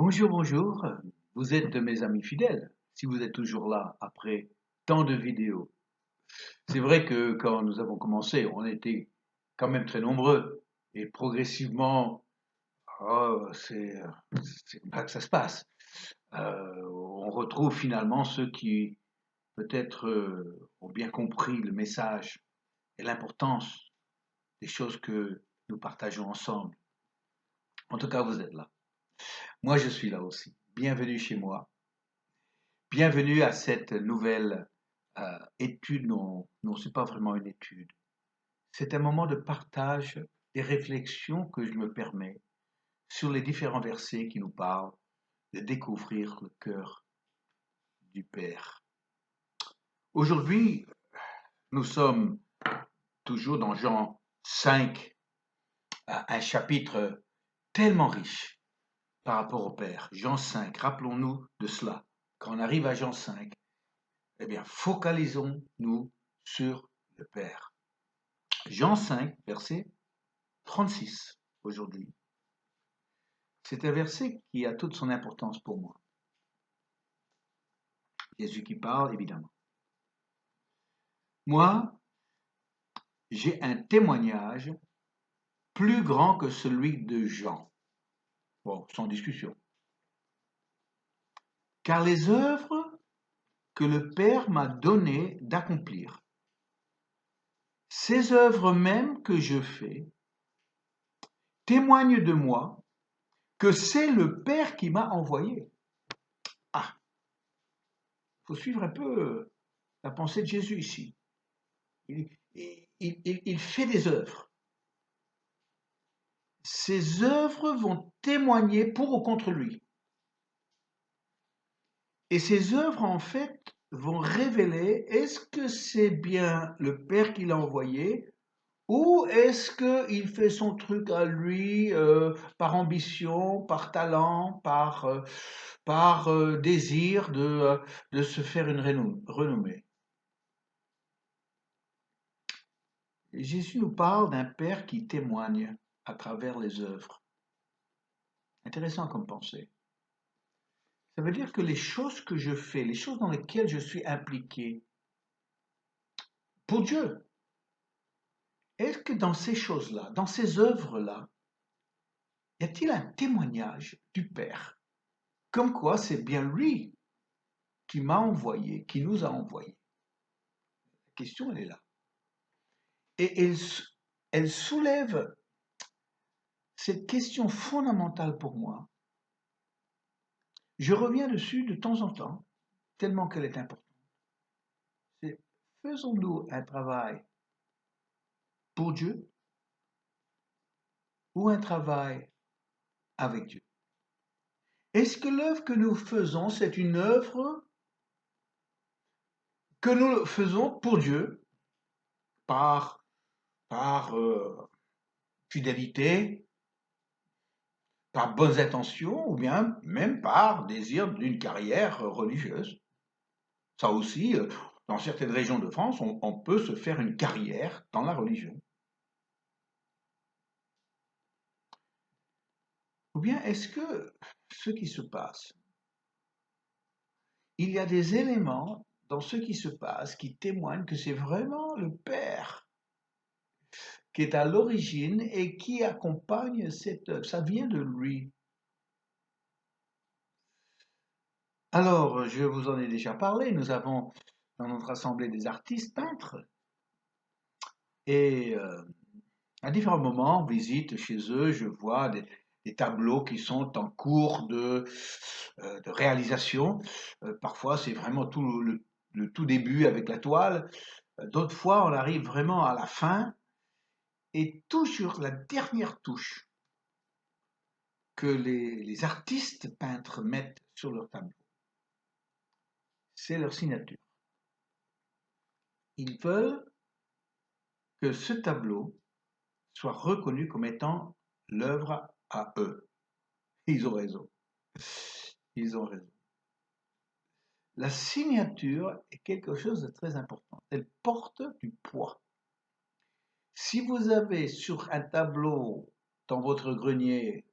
Bonjour, bonjour. Vous êtes mes amis fidèles, si vous êtes toujours là après tant de vidéos. C'est vrai que quand nous avons commencé, on était quand même très nombreux et progressivement, c'est comme ça que ça se passe. On retrouve finalement ceux qui peut-être ont bien compris le message et l'importance des choses que nous partageons ensemble. En tout cas, vous êtes là. Moi, je suis là aussi. Bienvenue chez moi. Bienvenue à cette nouvelle étude. Non, non, c'est pas vraiment une étude. C'est un moment de partage des réflexions que je me permets sur les différents versets qui nous parlent de découvrir le cœur du Père. Aujourd'hui, nous sommes toujours dans Jean 5, un chapitre tellement riche par rapport au Père. Jean 5, rappelons-nous de cela. Quand on arrive à Jean 5, eh bien, focalisons-nous sur le Père. Jean 5, verset 36 aujourd'hui. C'est un verset qui a toute son importance pour moi. Jésus qui parle, évidemment. Moi, j'ai un témoignage plus grand que celui de Jean. Bon, sans discussion. Car les œuvres que le Père m'a donné d'accomplir, ces œuvres mêmes que je fais, témoignent de moi que c'est le Père qui m'a envoyé. Ah, il faut suivre un peu la pensée de Jésus ici. Il fait des œuvres. Ces œuvres vont témoigner pour ou contre lui. Et ces œuvres, en fait, vont révéler est-ce que c'est bien le Père qui l'a envoyé ou est-ce qu'il fait son truc à lui par ambition, par talent, par désir de se faire une renommée. Et Jésus nous parle d'un Père qui témoigne à travers les œuvres. Intéressant comme pensée. Ça veut dire que les choses que je fais, les choses dans lesquelles je suis impliqué, pour Dieu, est-ce que dans ces choses-là, dans ces œuvres-là, y a-t-il un témoignage du Père? Comme quoi c'est bien lui qui m'a envoyé, qui nous a envoyés. La question, elle est là. Et elle soulève cette question fondamentale pour moi. Je reviens dessus de temps en temps, tellement qu'elle est importante. C'est faisons-nous un travail pour Dieu ou un travail avec Dieu? Est-ce que l'œuvre que nous faisons, c'est une œuvre que nous faisons pour Dieu, par, par fidélité, par bonnes intentions, ou bien même par désir d'une carrière religieuse? Ça aussi, dans certaines régions de France, on peut se faire une carrière dans la religion. Ou bien est-ce que ce qui se passe, il y a des éléments dans ce qui se passe qui témoignent que c'est vraiment le Père qui est à l'origine et qui accompagne cette œuvre. Ça vient de lui. Alors, je vous en ai déjà parlé, nous avons dans notre assemblée des artistes peintres et à différents moments, visite chez eux, je vois des tableaux qui sont en cours de réalisation. Parfois, c'est vraiment le tout début avec la toile. D'autres fois, on arrive vraiment à la fin et toujours la dernière touche que les artistes peintres mettent sur leur tableau, c'est leur signature. Ils veulent que ce tableau soit reconnu comme étant l'œuvre à eux. Ils ont raison. Ils ont raison. La signature est quelque chose de très important. Elle porte du poids. Si vous avez sur un tableau dans votre grenier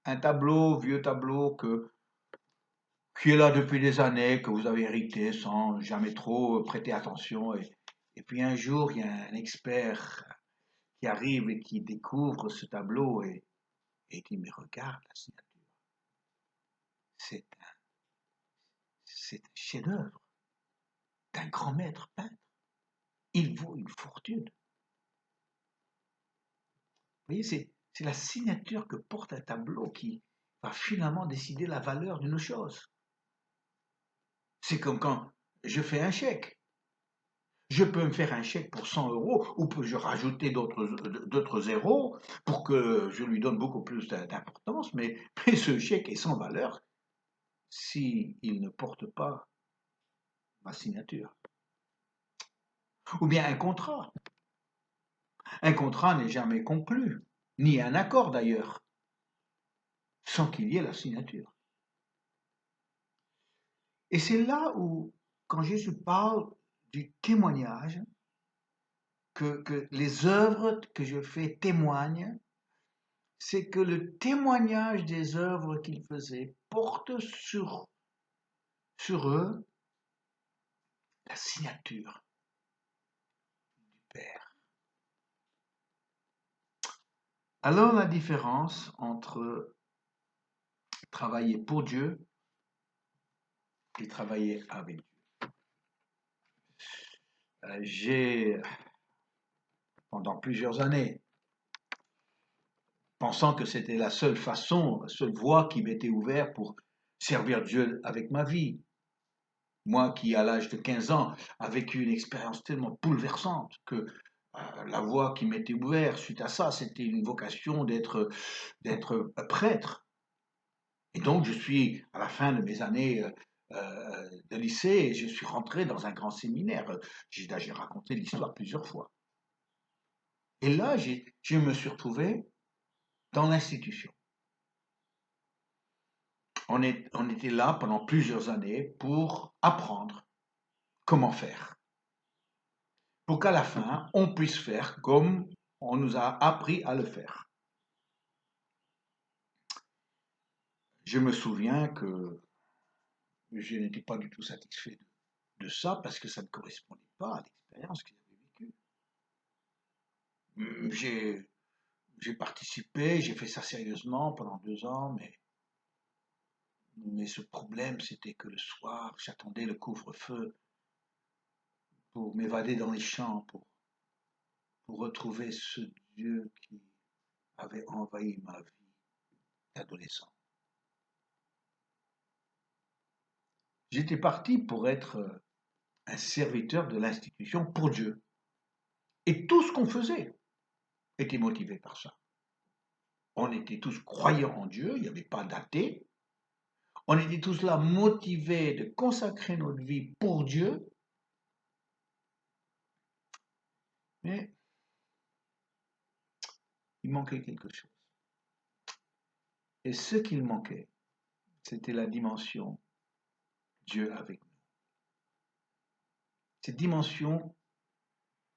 un tableau, vieux tableau qui est là depuis des années, que vous avez hérité sans jamais trop prêter attention. Et puis un jour, il y a un expert qui arrive et qui découvre ce tableau et dit, mais regarde la signature, c'est c'est un chef-d'œuvre d'un grand maître peintre. Il vaut une fortune. Vous voyez, c'est la signature que porte un tableau qui va finalement décider la valeur d'une chose. C'est comme quand je fais un chèque. Je peux me faire un chèque pour 100 euros ou peux-je rajouter d'autres zéros pour que je lui donne beaucoup plus d'importance, mais ce chèque est sans valeur s'il ne porte pas ma signature. Ou bien un contrat. Un contrat n'est jamais conclu, ni un accord d'ailleurs, sans qu'il y ait la signature. Et c'est là où, quand Jésus parle du témoignage, que les œuvres que je fais témoignent, c'est que le témoignage des œuvres qu'il faisait porte sur eux la signature du Père. Alors la différence entre travailler pour Dieu et travailler avec Dieu. J'ai, pendant plusieurs années, pensant que c'était la seule façon, la seule voie qui m'était ouverte pour servir Dieu avec ma vie. Moi qui, à l'âge de 15 ans, a vécu une expérience tellement bouleversante que la voie qui m'était ouverte suite à ça, c'était une vocation d'être prêtre. Et donc, je suis, à la fin de mes années de lycée, je suis rentré dans un grand séminaire. J'ai raconté l'histoire plusieurs fois. Et là, je me suis retrouvé dans l'institution. On était là pendant plusieurs années pour apprendre comment faire. Pour qu'à la fin, on puisse faire comme on nous a appris à le faire. Je me souviens que je n'étais pas du tout satisfait de ça parce que ça ne correspondait pas à l'expérience que j'avais vécue. J'ai participé, j'ai fait ça sérieusement pendant 2 ans, mais ce problème, c'était que le soir, j'attendais le couvre-feu pour m'évader dans les champs, pour retrouver ce Dieu qui avait envahi ma vie d'adolescent. J'étais parti pour être un serviteur de l'institution pour Dieu. Et tout ce qu'on faisait était motivé par ça. On était tous croyants en Dieu, il n'y avait pas d'athée. On était tous là motivés de consacrer notre vie pour Dieu. Mais il manquait quelque chose. Et ce qu'il manquait, c'était la dimension Dieu avec nous. Cette dimension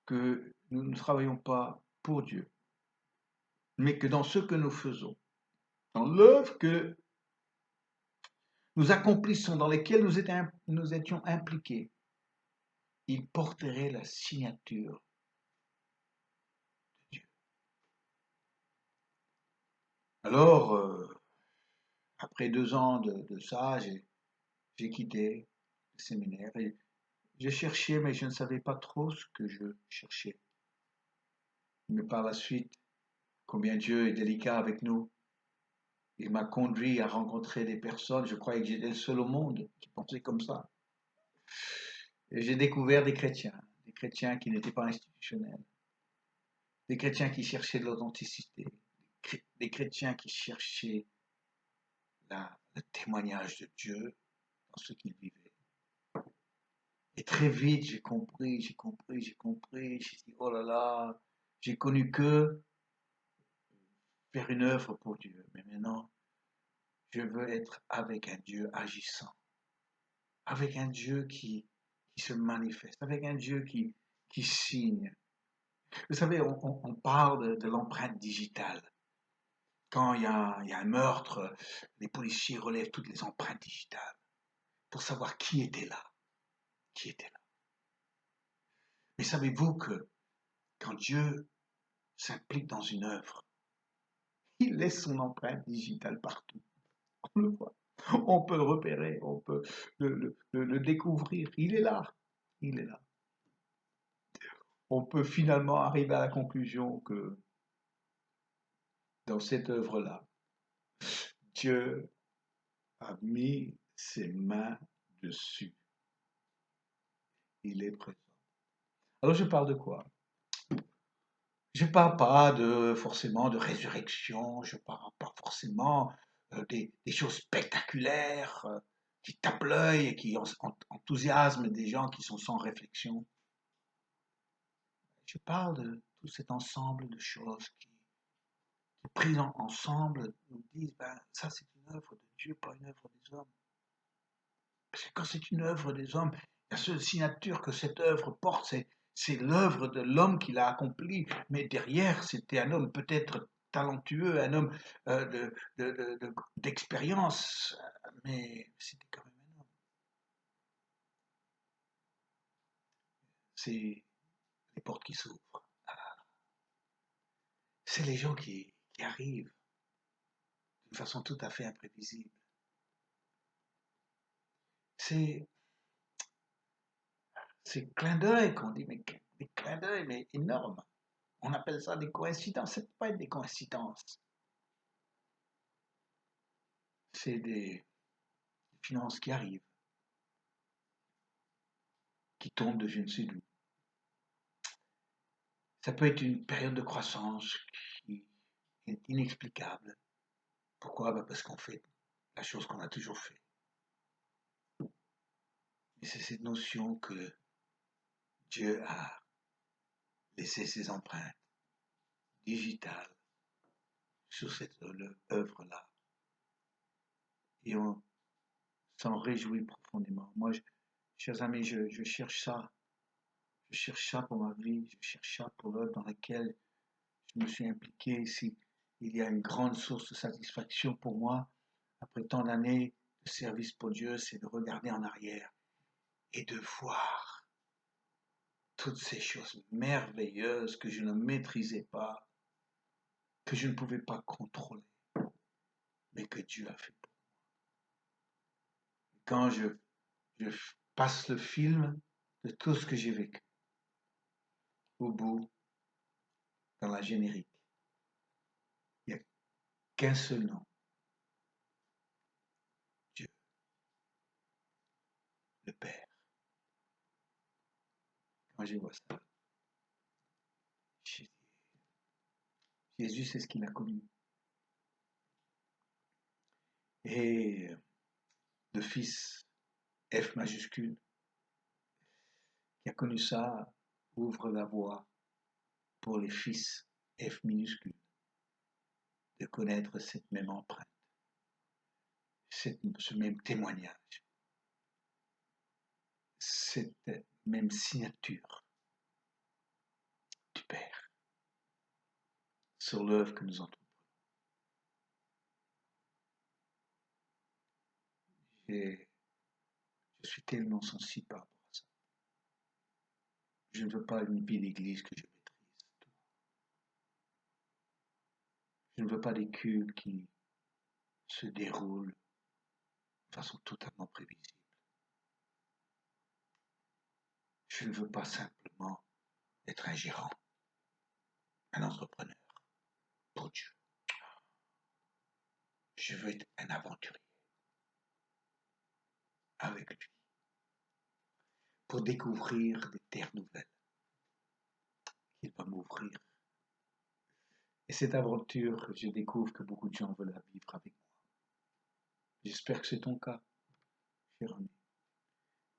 que nous ne travaillons pas pour Dieu, mais que dans ce que nous faisons, dans l'œuvre que nous accomplissons, dans lesquelles nous étions impliqués, il porterait la signature de Dieu. Alors, après 2 ans de ça, j'ai quitté le séminaire et je cherchais, mais je ne savais pas trop ce que je cherchais. Mais par la suite, combien Dieu est délicat avec nous. Il m'a conduit à rencontrer des personnes, je croyais que j'étais le seul au monde qui pensait comme ça. Et j'ai découvert des chrétiens qui n'étaient pas institutionnels, des chrétiens qui cherchaient de l'authenticité, des chrétiens qui cherchaient le témoignage de Dieu dans ce qu'ils vivaient. Et très vite, j'ai compris, j'ai dit, oh là là, j'ai connu que faire une œuvre pour Dieu. Mais maintenant, je veux être avec un Dieu agissant, avec un Dieu qui se manifeste, avec un Dieu qui signe. Vous savez, on parle de l'empreinte digitale. Quand il y a un meurtre, les policiers relèvent toutes les empreintes digitales pour savoir qui était là, qui était là. Mais savez-vous que quand Dieu s'implique dans une œuvre, il laisse son empreinte digitale partout. On le voit. On peut le repérer, on peut le découvrir. Il est là. Il est là. On peut finalement arriver à la conclusion que dans cette œuvre-là, Dieu a mis ses mains dessus. Il est présent. Alors je parle de quoi? Je ne parle pas forcément de résurrection, je ne parle pas forcément des choses spectaculaires qui tapent l'œil et qui enthousiasment des gens qui sont sans réflexion. Je parle de tout cet ensemble de choses qui prises ensemble, nous disent, ben, ça c'est une œuvre de Dieu, pas une œuvre des hommes. Parce que quand c'est une œuvre des hommes, la seule signature que cette œuvre porte, c'est l'œuvre de l'homme qui l'a accomplie. Mais derrière, c'était un homme peut-être talentueux, un homme d'expérience, mais c'était quand même un homme. C'est les portes qui s'ouvrent. C'est les gens qui arrivent d'une façon tout à fait imprévisible. C'est ces clins d'œil qu'on dit, mais des clins d'œil, mais énormes. On appelle ça des coïncidences. C'est pas des coïncidences. C'est des finances qui arrivent, qui tombent de je ne sais d'où. Ça peut être une période de croissance qui est inexplicable. Pourquoi? Ben parce qu'on fait la chose qu'on a toujours fait. Et c'est cette notion que Dieu a laissé ses empreintes digitales sur cette œuvre-là. Et on s'en réjouit profondément. Moi, chers amis, je cherche ça. Je cherche ça pour ma vie. Je cherche ça pour l'œuvre dans laquelle je me suis impliqué. Si il y a une grande source de satisfaction pour moi, après tant d'années de service pour Dieu, c'est de regarder en arrière et de voir toutes ces choses merveilleuses que je ne maîtrisais pas, que je ne pouvais pas contrôler, mais que Dieu a fait pour moi. Quand je passe le film de tout ce que j'ai vécu, au bout, dans la générique, il n'y a qu'un seul nom, Dieu, le Père. Quand je vois ça, Jésus, c'est ce qu'il a connu. Et le Fils, F majuscule, qui a connu ça, ouvre la voie pour les fils, F minuscule, de connaître cette même empreinte, ce même témoignage, cette même signature du Père sur l'œuvre que nous entreprenons. Et je suis tellement sensible par rapport à ça. Je ne veux pas une vie d'église que je maîtrise. Je ne veux pas des cultes qui se déroulent de façon totalement prévisible. Je ne veux pas simplement être un gérant, un entrepreneur pour Dieu. Je veux être un aventurier avec lui pour découvrir des terres nouvelles qu'il va m'ouvrir. Et cette aventure, je découvre que beaucoup de gens veulent la vivre avec moi. J'espère que c'est ton cas, cher ami.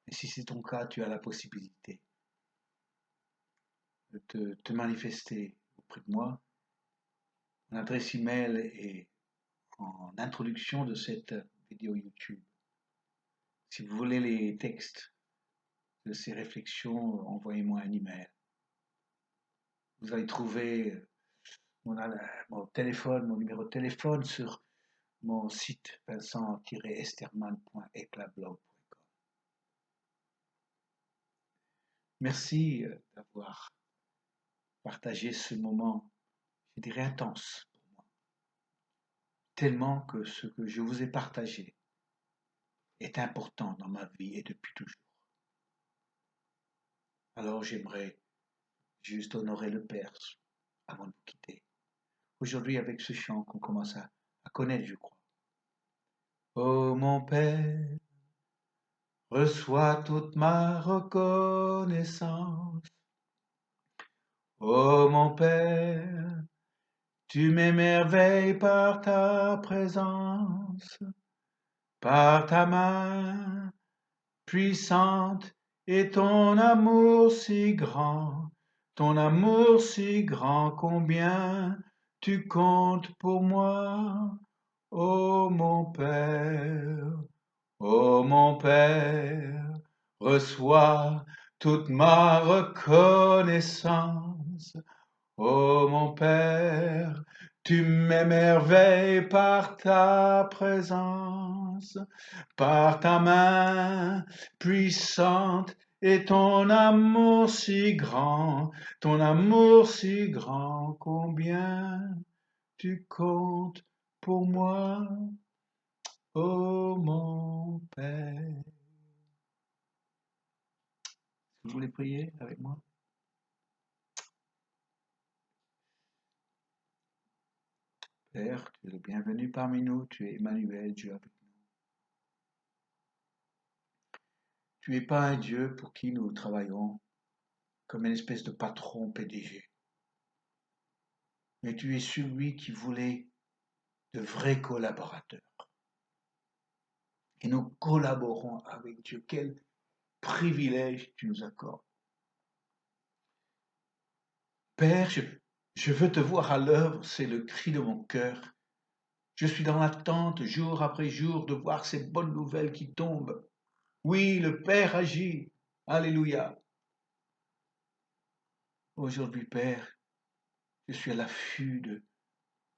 Et si c'est ton cas, tu as la possibilité de te manifester auprès de moi. Mon adresse email est en introduction de cette vidéo YouTube. Si vous voulez les textes de ces réflexions, envoyez-moi un email. Vous allez trouver mon téléphone, mon numéro de téléphone sur mon site vincent-esterman.eclablog.com. Merci d'avoir partagé ce moment, je dirais intense pour moi, tellement que ce que je vous ai partagé est important dans ma vie et depuis toujours. Alors j'aimerais juste honorer le Père avant de vous quitter. Aujourd'hui, avec ce chant qu'on commence à connaître, je crois. Oh mon Père, reçois toute ma reconnaissance. Oh mon Père, tu m'émerveilles par ta présence, par ta main puissante et ton amour si grand, combien tu comptes pour moi, ô mon Père, reçois toute ma reconnaissance. Ô mon Père, tu m'émerveilles par ta présence, par ta main puissante et ton amour si grand, combien tu comptes pour moi, ô mon Père. Vous voulez prier avec moi? Père, tu es le bienvenu parmi nous, tu es Emmanuel, Dieu avec nous. Tu n'es pas un Dieu pour qui nous travaillons comme une espèce de patron PDG, mais tu es celui qui voulait de vrais collaborateurs. Et nous collaborons avec Dieu. Quel privilège tu nous accordes. Père, je veux te voir à l'œuvre, c'est le cri de mon cœur. Je suis dans l'attente jour après jour de voir ces bonnes nouvelles qui tombent. Oui, le Père agit. Alléluia. Aujourd'hui, Père, je suis à l'affût de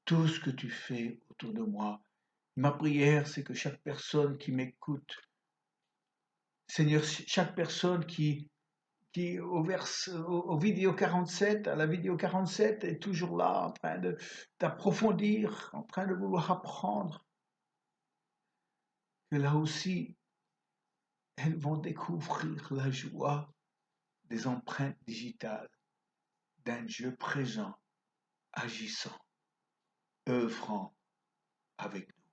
tout ce que tu fais autour de moi. Ma prière, c'est que chaque personne qui m'écoute, Seigneur, chaque personne qui au vidéo 47, à la vidéo 47 est toujours là en train d'approfondir, en train de vouloir apprendre, que là aussi, elles vont découvrir la joie des empreintes digitales d'un Dieu présent, agissant, œuvrant avec nous.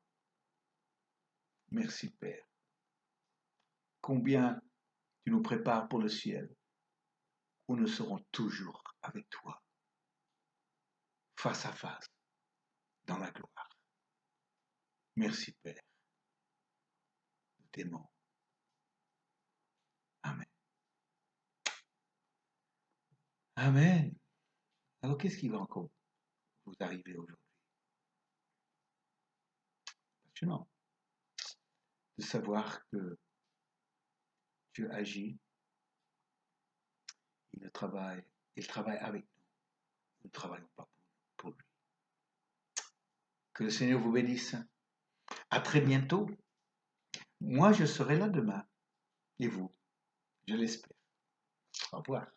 Merci Père. Combien tu nous prépares pour le ciel, où nous serons toujours avec toi, face à face, dans la gloire. Merci Père. Nous t'aimons. Amen. Amen. Alors qu'est-ce qui va encore vous arriver aujourd'hui? Passionnant de savoir que Dieu agit, il travaille avec nous. Nous ne travaillons pas pour lui. Que le Seigneur vous bénisse. À très bientôt. Moi, je serai là demain. Et vous, je l'espère. Au revoir.